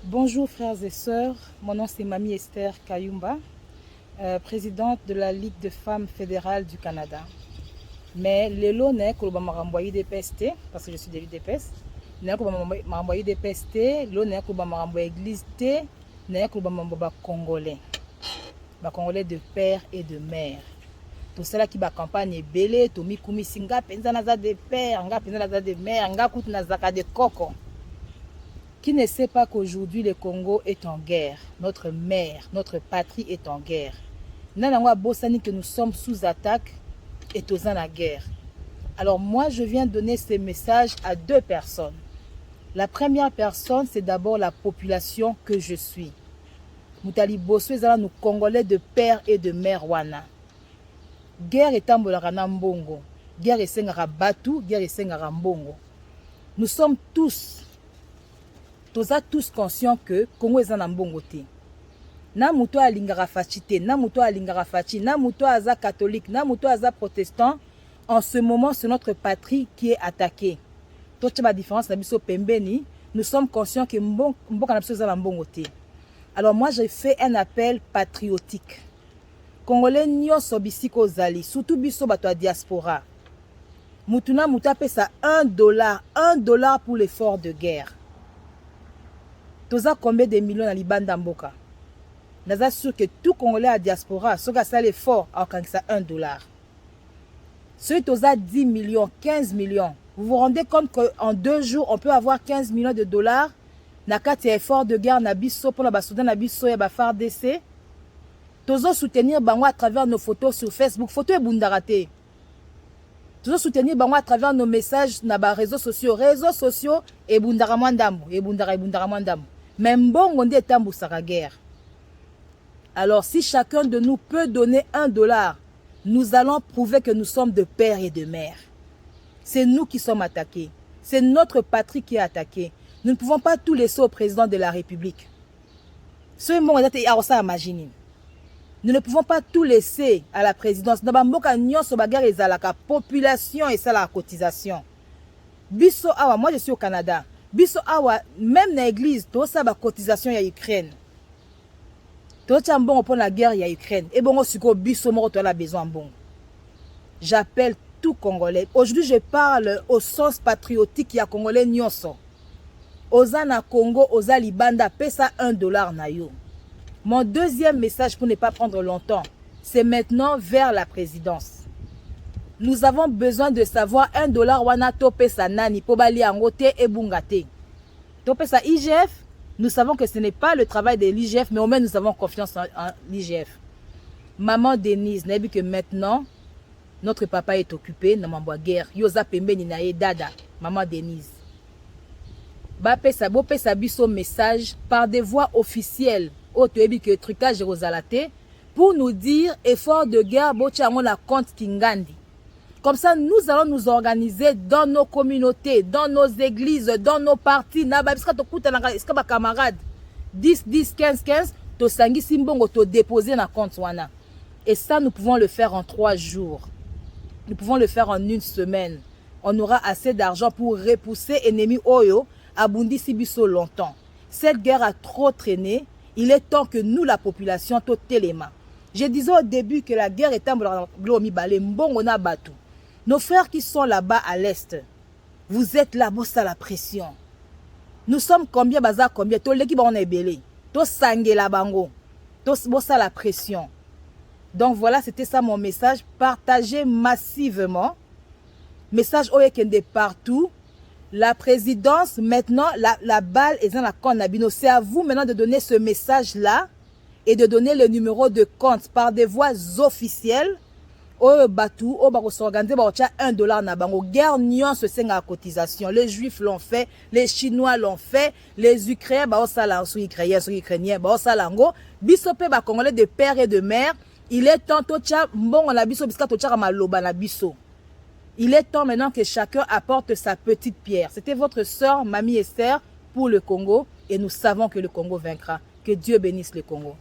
Bonjour frères et sœurs, mon nom c'est Mamie Esther Kayumba, présidente de la Ligue de femmes fédérale du Canada. Mais le lot n'est que m'a renvoyé des PST, parce que je suis de l'UDPS, n'est que m'a renvoyé des PST, l'eau n'est que m'a renvoyé église, n'est que m'a congolais. Congolais de père et de mère. Tout cela qui va campagne belé, to mi kumi singa penza naza de père, nga penza naza de mère, nga kout nazaka de coco. Qui ne sait pas qu'aujourd'hui le Congo est en guerre, notre mère, notre patrie est en guerre. Nanangwa Bossani que nous sommes sous attaque et tous en la guerre. Alors moi je viens donner ce message à deux personnes. La première personne c'est d'abord la population que je suis. Moutali Bosso ezala nous Congolais de père et de mère wana. Guerre etambolaka na mbongo, guerre esengaka batu, guerre esengaka mbongo. Nous sommes tous conscients que Congo est en mbongo te. Na muto alingaka fachi te, na muto alingaka fachi, na muto aza catholique, na muto aza protestant. En ce moment, c'est notre patrie qui est attaquée. Toute la différence na biso pembeni, nous sommes conscients que mboka na biso eza na mbongo te. Alors moi, j'ai fait un appel patriotique. Congolais nyonso bisiko zali, surtout biso bato a diaspora. Mutuna muta pesa $1 pour l'effort de guerre. Toza combien de millions na libanda mboka? Naza sûr que tout Congolais à diaspora, soka ça l'effort, a ça $1. Ceux toza 10 millions, 15 millions. Vous vous rendez compte qu'en 2 jours, on peut avoir 15 millions de dollars? Nakati effort de guerre na biso pour la basoudan na biso ya ba FARDC. Tozo soutenir bango à travers nos photos sur Facebook. Photo e bundarate. Tozo soutenir bango à travers nos messages na ba réseaux sociaux. Réseaux sociaux e bundara mwandambo, e bundara mwandambo. Même bon on dit tambu saka guerre. Alors si chacun de nous peut donner $1, nous allons prouver que nous sommes de père et de mère. C'est nous qui sommes attaqués. C'est notre patrie qui est attaquée. Nous ne pouvons pas tout laisser au président de la République. Nous ne pouvons pas tout laisser à la présidence. La population et ça la cotisation. Biso awa, moi je suis au Canada. Biso awa, même dans l'église, tout ça la cotisation ya Ukraine. Tout ça bon pour la guerre ya Ukraine. Et bon suko biso moko to la besoin bon. J'appelle tout Congolais. Aujourd'hui, je parle au sens patriotique ya Congolais nyonso. Oza na Congo, oza libanda, pesa $1 na yo. Mon deuxième message pour ne pas prendre longtemps, c'est maintenant vers la présidence. Nous avons besoin de savoir $1 wana to pesa nani po bali angote e bungate. To pesa IGF, nous savons que ce n'est pas le travail de l'IGF, mais au moins nous avons confiance en l'IGF. Maman Denise, n'a vu que maintenant, notre papa est occupé dans ma guerre. Yoza pembeni na ye dada, maman Denise. Bo pesa biso message par des voix officielles au que trucage Rosalate pour nous dire effort de guerre botiango na compte Kingandi. Comme ça nous allons nous organiser dans nos communautés, dans nos églises, dans nos partis na babiska to kuta na iska ba camarades 10 15 to sangi simbongo to déposer na compte wana. Et ça nous pouvons le faire en 3 jours. Nous pouvons le faire en 1 semaine. On aura assez d'argent pour repousser ennemi Oyo Abundi Sibiso longtemps. Cette guerre a trop traîné. Il est temps que nous, la population, tout téléma. Je disais au début que la guerre est en mbongo batu. Nos frères qui sont là-bas à l'est, vous êtes là, bossa la pression. Nous sommes combien, baza combien? Tout l'équipe on est belé. Tout sangue la bango. Tout bossa la pression. Donc voilà, c'était ça mon message. Partagez massivement. Message de partout. La présidence, maintenant, la balle est dans la compte Nabino. C'est à vous maintenant de donner ce message-là et de donner le numéro de compte par des voies officielles. Au Batou, au Baro s'organiser, $1 na bango. Guerre nyon se sing à cotisation. Les Juifs l'ont fait, les Chinois l'ont fait, les Ukrainiens, Ukrainiens, Bisope, Congolais de père et de mère. Il est temps, bon, on a biso, bisca, maloba na biso. Il est temps maintenant que chacun apporte sa petite pierre. C'était votre sœur, Mamie Esther, pour le Congo. Et nous savons que le Congo vaincra. Que Dieu bénisse le Congo.